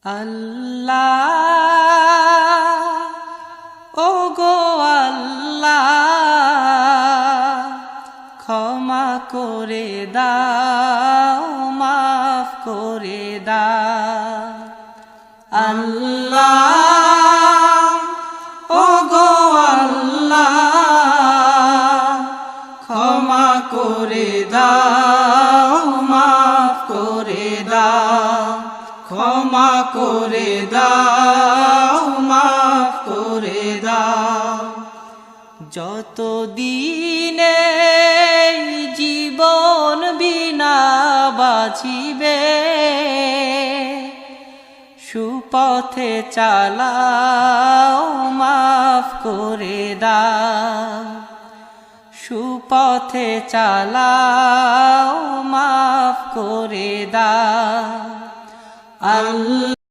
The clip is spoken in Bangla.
আল্লাহ ও গো আল্লাহ ক্ষমা করে দাও মাফ করে দাও আল্লাহ ও গো আল্লাহ ক্ষমা করে দাও মাফ করে দাও ক্ষমা করে দাও মাফ করে দাও যতদিনে জীবন বিনা বাঁচিবে সুপথে চালাও মাফ করে দাও সুপথে চালাও মাফ করে দাও আল্লাহ।